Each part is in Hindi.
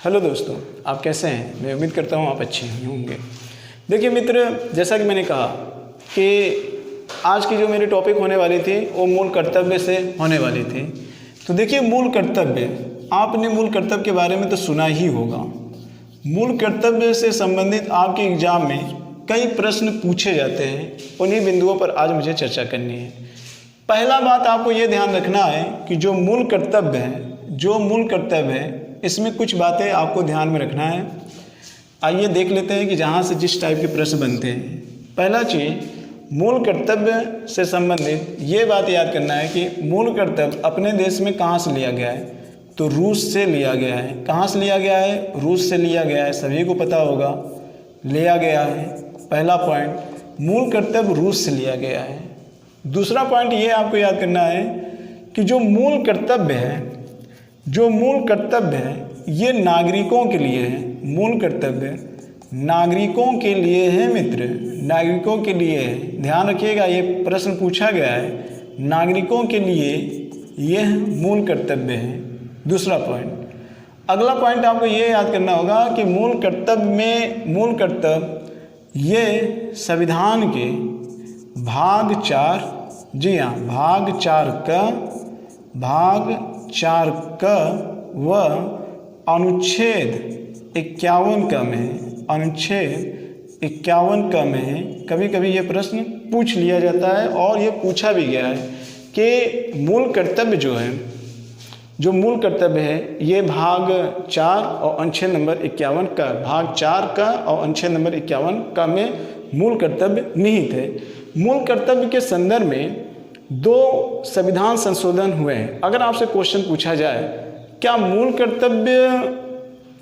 हेलो दोस्तों, आप कैसे हैं? मैं उम्मीद करता हूँ आप अच्छे ही होंगे। देखिए मित्र, जैसा कि मैंने कहा कि आज की जो मेरी टॉपिक होने वाली थी वो मूल कर्तव्य से होने वाली थी। तो देखिए, मूल कर्तव्य, आपने मूल कर्तव्य के बारे में तो सुना ही होगा। मूल कर्तव्य से संबंधित आपके एग्जाम में कई प्रश्न पूछे जाते हैं। उन्हीं बिंदुओं पर आज मुझे चर्चा करनी है। पहला बात आपको ये ध्यान रखना है कि जो मूल कर्तव्य है इसमें कुछ बातें आपको ध्यान में रखना है। आइए देख लेते हैं कि जहाँ से जिस टाइप के प्रश्न बनते हैं। पहला चीज़, मूल कर्तव्य से संबंधित ये बात याद करना है कि मूल कर्तव्य अपने देश में कहाँ से लिया गया है, तो रूस से लिया गया है। कहाँ से लिया गया है? रूस से लिया गया है, सभी को पता होगा, लिया गया है। पहला पॉइंट, मूल कर्तव्य रूस से लिया गया है। दूसरा पॉइंट ये आपको याद करना है कि जो मूल कर्तव्य है ये नागरिकों के लिए है। मूल कर्तव्य नागरिकों के लिए है मित्र, नागरिकों के लिए है। ध्यान रखिएगा, ये प्रश्न पूछा गया है, नागरिकों के लिए यह मूल कर्तव्य है। दूसरा पॉइंट। अगला पॉइंट आपको ये याद करना होगा कि मूल कर्तव्य ये संविधान के भाग 4, जी हाँ, भाग 4 का व अनुच्छेद 51 का में है। अनुच्छेद 51 का में है। कभी कभी ये प्रश्न पूछ लिया जाता है और ये पूछा भी गया है कि मूल कर्तव्य जो मूल कर्तव्य है ये भाग 4 और अनुच्छेद नंबर 51 का, भाग 4 का और अनुच्छेद नंबर 51 का में मूल कर्तव्य निहित है। मूल कर्तव्य के संदर्भ में 2 संविधान संशोधन हुए हैं। अगर आपसे क्वेश्चन पूछा जाए क्या मूल कर्तव्य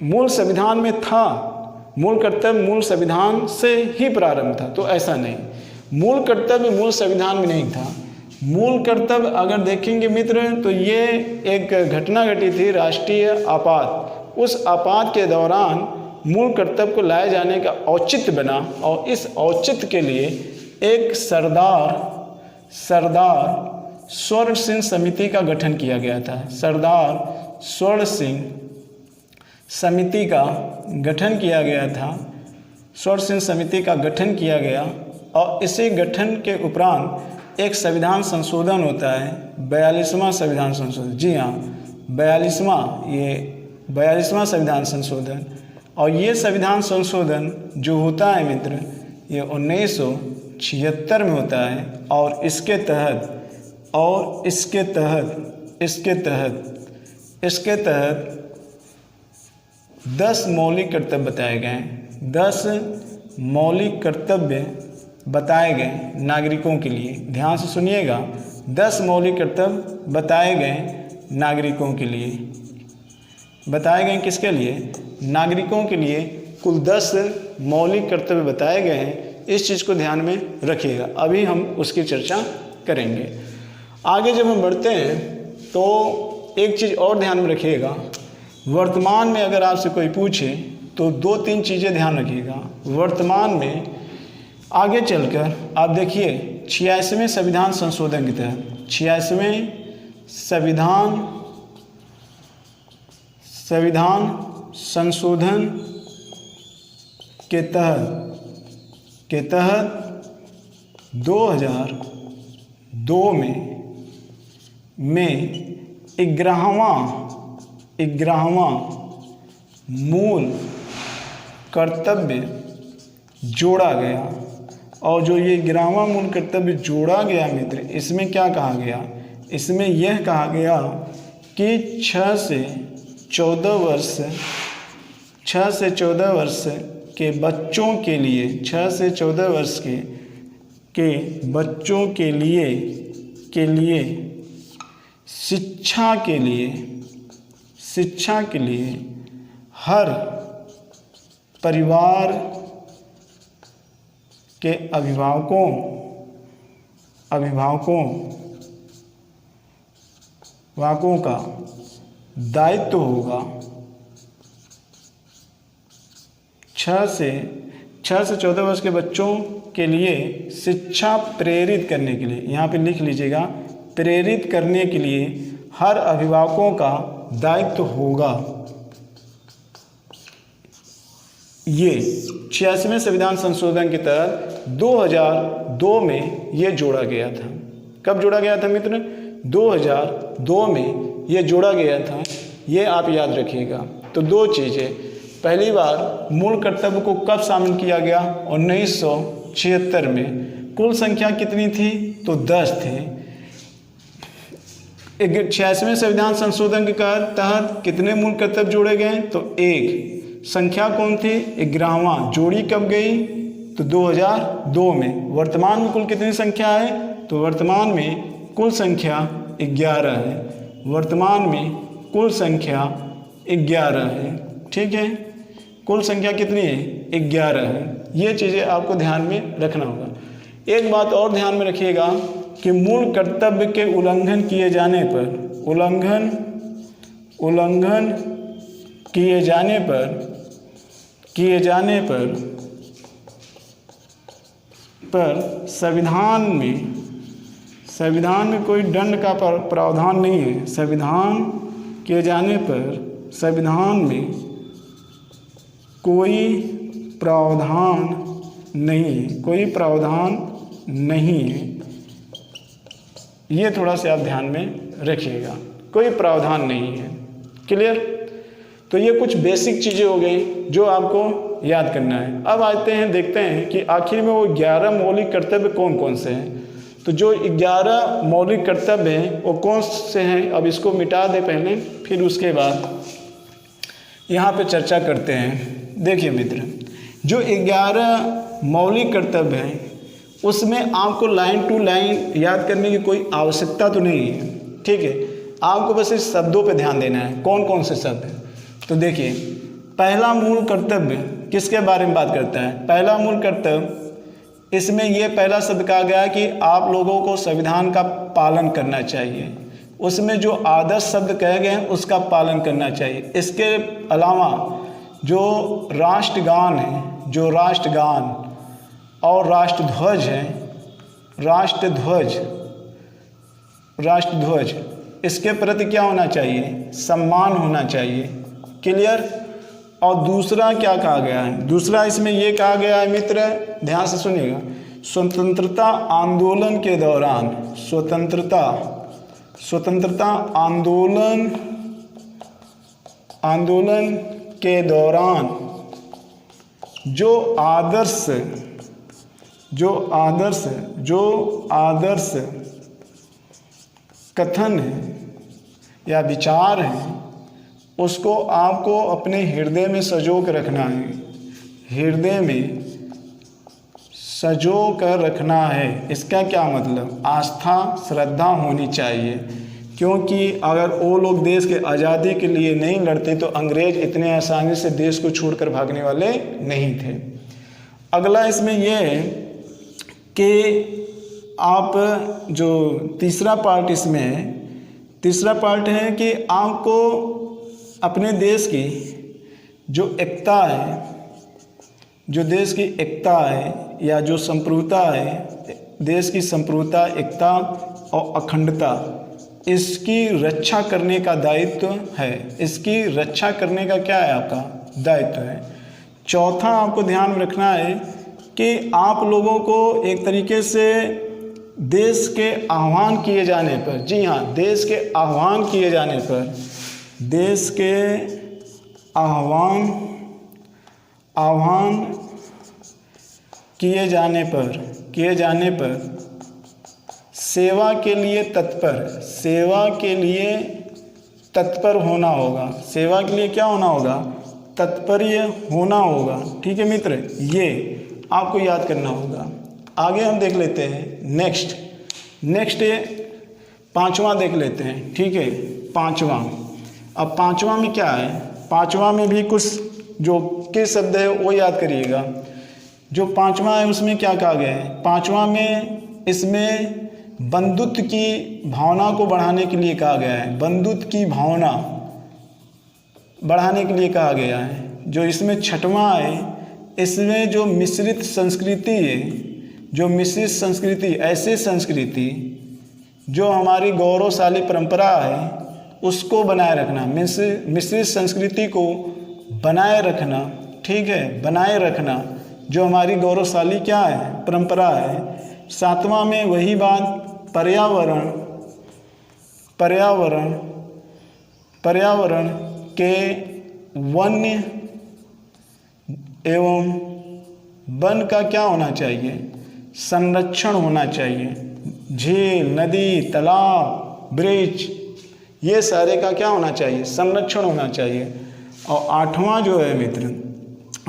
मूल संविधान में था, मूल कर्तव्य मूल संविधान से ही प्रारंभ था, तो ऐसा नहीं। मूल कर्तव्य मूल संविधान में नहीं था। मूल कर्तव्य अगर देखेंगे मित्र तो ये एक घटना घटी थी, राष्ट्रीय आपात। उस आपात के दौरान मूल कर्तव्य को लाए जाने का औचित्य बना और इस औचित्य के लिए एक सरदार स्वर्ण सिंह समिति का गठन किया गया था। सरदार स्वर्ण सिंह समिति का गठन किया गया था। स्वर्ण सिंह समिति का गठन किया गया और इसी गठन के उपरांत एक संविधान संशोधन होता है, 42वां संविधान संशोधन। जी हाँ, 42वां संविधान संशोधन। और ये संविधान संशोधन जो होता है मित्र, ये 1976 में होता है और इसके तहत 10 मौलिक कर्तव्य बताए गए हैं। 10 मौलिक कर्तव्य बताए गए नागरिकों के लिए। ध्यान से सुनिएगा, 10 मौलिक कर्तव्य बताए गए नागरिकों के लिए। बताए गए किसके लिए? नागरिकों के लिए कुल 10 मौलिक कर्तव्य बताए गए हैं। इस चीज़ को ध्यान में रखिएगा, अभी हम उसकी चर्चा करेंगे। आगे जब हम बढ़ते हैं तो एक चीज़ और ध्यान में रखिएगा। वर्तमान में अगर आपसे कोई पूछे तो 2-3 चीज़ें ध्यान रखिएगा। वर्तमान में आगे चलकर आप देखिए 86वें संविधान संशोधन के तहत 86वें संविधान संशोधन के तहत 2002 में 11वां मूल कर्तव्य जोड़ा गया। और जो ये 11वां मूल कर्तव्य जोड़ा गया मित्र, इसमें क्या कहा गया? इसमें यह कहा गया कि 6 से 14 वर्ष के बच्चों के लिए, 6 से 14 वर्ष के बच्चों के लिए शिक्षा के लिए हर परिवार के अभिभावकों का दायित्व होगा 6 से 14 वर्ष के बच्चों के लिए शिक्षा प्रेरित करने के लिए, यहाँ पे लिख लीजिएगा, प्रेरित करने के लिए हर अभिभावकों का दायित्व होगा। ये 86वें संविधान संशोधन के तहत 2002 में ये जोड़ा गया था। कब जोड़ा गया था मित्र? 2002 में ये जोड़ा गया था, ये आप याद रखिएगा। तो दो चीज़ें, पहली बार मूल कर्तव्य को कब शामिल किया गया? 1976 में। कुल संख्या कितनी थी? तो 10 थे। 86वें संविधान संशोधन के तहत कितने मूल कर्तव्य जोड़े गए? तो 1। संख्या कौन थी? 11वां। जोड़ी कब गई? तो 2002 में। वर्तमान में कुल कितनी संख्या है? तो वर्तमान में कुल संख्या 11 है। वर्तमान में कुल संख्या 11 है। ठीक है, कुल संख्या कितनी है? 11 है। ये चीज़ें आपको ध्यान में रखना होगा। एक बात और ध्यान में रखिएगा कि मूल कर्तव्य के उल्लंघन किए जाने पर, उल्लंघन किए जाने पर संविधान में कोई दंड का प्रावधान नहीं है। संविधान किए जाने पर संविधान में कोई प्रावधान नहीं है। ये थोड़ा सा आप ध्यान में रखिएगा, कोई प्रावधान नहीं है। क्लियर? तो ये कुछ बेसिक चीज़ें हो गई जो आपको याद करना है। अब आते हैं, देखते हैं कि आखिर में वो 11 मौलिक कर्तव्य कौन कौन से हैं। तो जो 11 मौलिक कर्तव्य हैं वो कौन से हैं? अब इसको मिटा दें पहले, फिर उसके बाद यहाँ पे चर्चा करते हैं। देखिए मित्र, जो 11 मौलिक कर्तव्य हैं उसमें आपको लाइन टू लाइन याद करने की कोई आवश्यकता तो नहीं है। ठीक है, आपको बस इस शब्दों पे ध्यान देना है। कौन कौन से शब्द हैं? तो देखिए, पहला मूल कर्तव्य किसके बारे में बात करता है? पहला मूल कर्तव्य, इसमें यह पहला शब्द कहा गया है कि आप लोगों को संविधान का पालन करना चाहिए। उसमें जो आदर्श शब्द कहे गए हैं उसका पालन करना चाहिए। इसके अलावा जो राष्ट्रगान है, जो राष्ट्रगान और राष्ट्रध्वज है, राष्ट्रध्वज इसके प्रति क्या होना चाहिए? सम्मान होना चाहिए। क्लियर? और दूसरा क्या कहा गया है? दूसरा इसमें ये कहा गया है मित्र, ध्यान से सुनिएगा, स्वतंत्रता आंदोलन के दौरान, स्वतंत्रता आंदोलन के दौरान जो आदर्श कथन है या विचार है उसको आपको अपने हृदय में संजो कर रखना है। हृदय में संजो कर रखना है। इसका क्या मतलब? आस्था, श्रद्धा होनी चाहिए। क्योंकि अगर वो लोग देश के आज़ादी के लिए नहीं लड़ते तो अंग्रेज इतने आसानी से देश को छोड़कर भागने वाले नहीं थे। अगला इसमें यह है कि आप जो तीसरा पार्ट इसमें है, तीसरा पार्ट है कि आपको अपने देश की जो एकता है, जो देश की एकता है या जो संप्रभुता है, देश की संप्रभुता, एकता और अखंडता, इसकी रक्षा करने का दायित्व है। इसकी रक्षा करने का क्या है? आपका दायित्व है। चौथा आपको ध्यान में रखना है कि आप लोगों को एक तरीके से देश के आह्वान किए जाने पर, जी हाँ, देश के आह्वान किए जाने पर, देश के आह्वान किए जाने पर सेवा के लिए तत्पर होना होगा। सेवा के लिए क्या होना होगा? तत्पर्य होना होगा। ठीक है मित्र, ये आपको याद करना होगा। आगे हम देख लेते हैं नेक्स्ट पांचवा देख लेते हैं। ठीक है, पांचवा। अब पांचवा में क्या है? पांचवा में भी कुछ जो के शब्द है वो याद करिएगा। जो पांचवा है उसमें क्या कहा गया है? पांचवा में इसमें बंधुत्व की भावना को बढ़ाने के लिए कहा गया है। बंधुत्व की भावना बढ़ाने के लिए कहा गया है। जो इसमें छठवां है, इसमें जो मिश्रित संस्कृति है, जो मिश्रित संस्कृति, ऐसी संस्कृति जो हमारी गौरवशाली परंपरा है उसको बनाए रखना, मिश्रित संस्कृति को बनाए रखना। ठीक है, बनाए रखना, जो हमारी गौरवशाली क्या है, परंपरा है। 7वां में वही बात, पर्यावरण के वन्य एवं वन का क्या होना चाहिए, संरक्षण होना चाहिए। झील, नदी, तालाब, ब्रिज, ये सारे का क्या होना चाहिए, संरक्षण होना चाहिए। और 8वां जो है मित्र,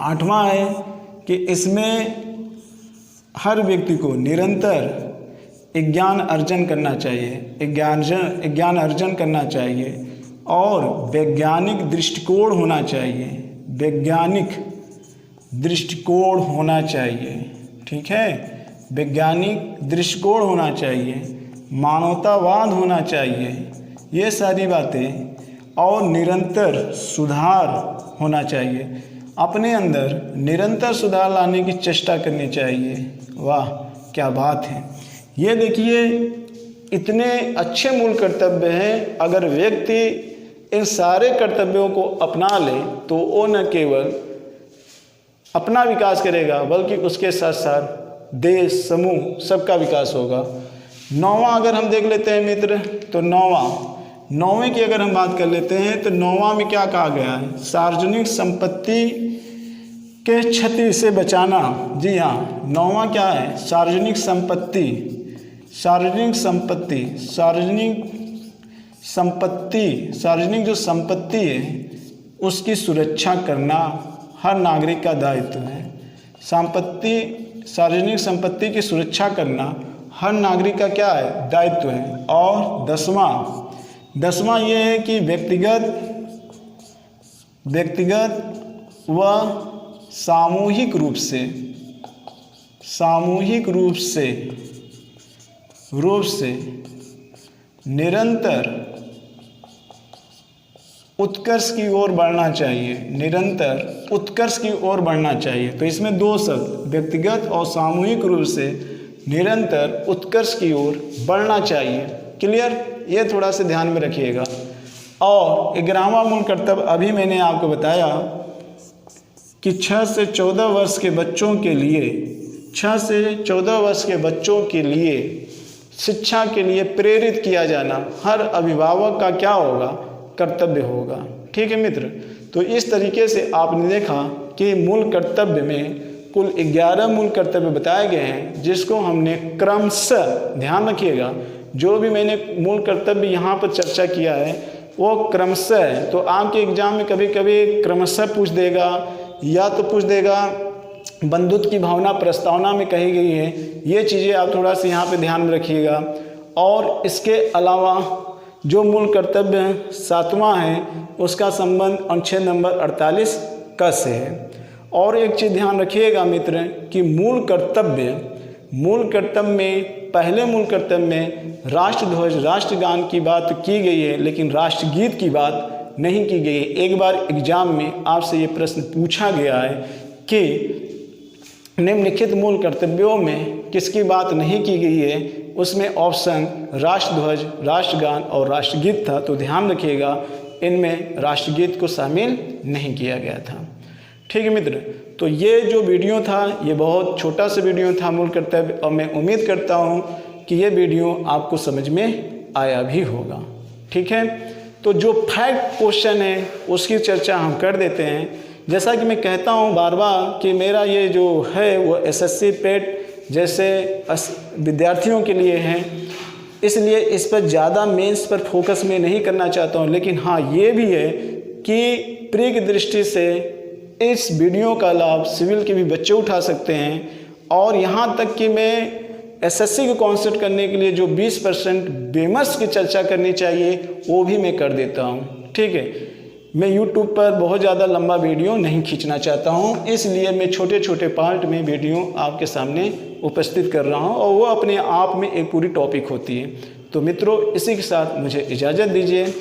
8वां है कि इसमें हर व्यक्ति को निरंतर ज्ञान अर्जन करना चाहिए, ज्ञान अर्जन करना चाहिए और वैज्ञानिक दृष्टिकोण होना चाहिए, वैज्ञानिक दृष्टिकोण होना चाहिए, ठीक है, वैज्ञानिक दृष्टिकोण होना चाहिए, मानवतावाद होना चाहिए, ये सारी बातें, और निरंतर सुधार होना चाहिए, अपने अंदर निरंतर सुधार लाने की चेष्टा करनी चाहिए। वाह क्या बात है। ये देखिए इतने अच्छे मूल कर्तव्य हैं, अगर व्यक्ति इन सारे कर्तव्यों को अपना ले तो वो न केवल अपना विकास करेगा बल्कि उसके साथ साथ देश, समूह, सबका विकास होगा। 9वां अगर हम देख लेते हैं मित्र, तो 9वें की अगर हम बात कर लेते हैं तो 9वां में क्या कहा गया है, सार्वजनिक संपत्ति के क्षति से बचाना। जी हाँ, 9वां क्या है, सार्वजनिक जो संपत्ति है उसकी सुरक्षा करना हर नागरिक का दायित्व है। सार्वजनिक संपत्ति की सुरक्षा करना हर नागरिक का क्या है, दायित्व है। और 10वां ये है कि व्यक्तिगत व सामूहिक रूप से निरंतर उत्कर्ष की ओर बढ़ना चाहिए, तो इसमें 2 शब्द, व्यक्तिगत और सामूहिक रूप से निरंतर उत्कर्ष की ओर बढ़ना चाहिए। क्लियर, ये थोड़ा सा ध्यान में रखिएगा। और 11वां मूल कर्तव्य अभी मैंने आपको बताया कि 6 से 14 वर्ष के बच्चों के लिए शिक्षा के लिए प्रेरित किया जाना हर अभिभावक का क्या होगा, कर्तव्य होगा। ठीक है मित्र, तो इस तरीके से आपने देखा कि मूल कर्तव्य में कुल 11 मूल कर्तव्य बताए गए हैं, जिसको हमने क्रमशः, ध्यान रखिएगा, जो भी मैंने मूल कर्तव्य यहाँ पर चर्चा किया है वो क्रमशः है। तो आपके एग्जाम में कभी कभी क्रमशः पूछ देगा, या तो पूछ देगा बंधुत्व की भावना प्रस्तावना में कही गई है। ये चीज़ें आप थोड़ा सा यहाँ पे ध्यान में रखिएगा। और इसके अलावा जो मूल कर्तव्य 7वां है उसका संबंध अनुच्छेद नंबर 48 क से है। और एक चीज़ ध्यान रखिएगा मित्र कि मूल कर्तव्य में पहले मूल कर्तव्य में राष्ट्रध्वज, राष्ट्रगान की बात की गई है, लेकिन राष्ट्रगीत की बात नहीं की गई है। एक बार एग्जाम में आपसे ये प्रश्न पूछा गया है कि निम्नलिखित मूल कर्तव्यों में किसकी बात नहीं की गई है, उसमें ऑप्शन राष्ट्रध्वज, राष्ट्रगान और राष्ट्रगीत था। तो ध्यान रखिएगा इनमें राष्ट्रगीत को शामिल नहीं किया गया था। ठीक है मित्र, तो ये जो वीडियो था ये बहुत छोटा सा वीडियो था मूल कर्तव्य, और मैं उम्मीद करता हूँ कि ये वीडियो आपको समझ में आया भी होगा। ठीक है, तो जो फैक्ट क्वेश्चन है उसकी चर्चा हम कर देते हैं। जैसा कि मैं कहता हूँ बार बार कि मेरा ये जो है वो एसएससी पेट जैसे विद्यार्थियों के लिए है, इसलिए इस पर ज़्यादा मेंस पर फोकस मैं नहीं करना चाहता हूँ। लेकिन हाँ, ये भी है कि प्री की दृष्टि से इस वीडियो का लाभ सिविल के भी बच्चे उठा सकते हैं। और यहाँ तक कि मैं एसएससी को कॉन्सेप्ट करने के लिए जो 20% बेमर्स की चर्चा करनी चाहिए वो भी मैं कर देता हूँ। ठीक है, मैं YouTube पर बहुत ज़्यादा लंबा वीडियो नहीं खींचना चाहता हूँ, इसलिए मैं छोटे छोटे पार्ट में वीडियो आपके सामने उपस्थित कर रहा हूँ, और वो अपने आप में एक पूरी टॉपिक होती है। तो मित्रों, इसी के साथ मुझे इजाज़त दीजिए।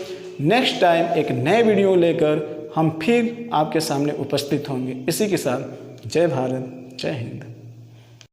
नेक्स्ट टाइम एक नए वीडियो लेकर हम फिर आपके सामने उपस्थित होंगे। इसी के साथ जय भारत, जय हिंद।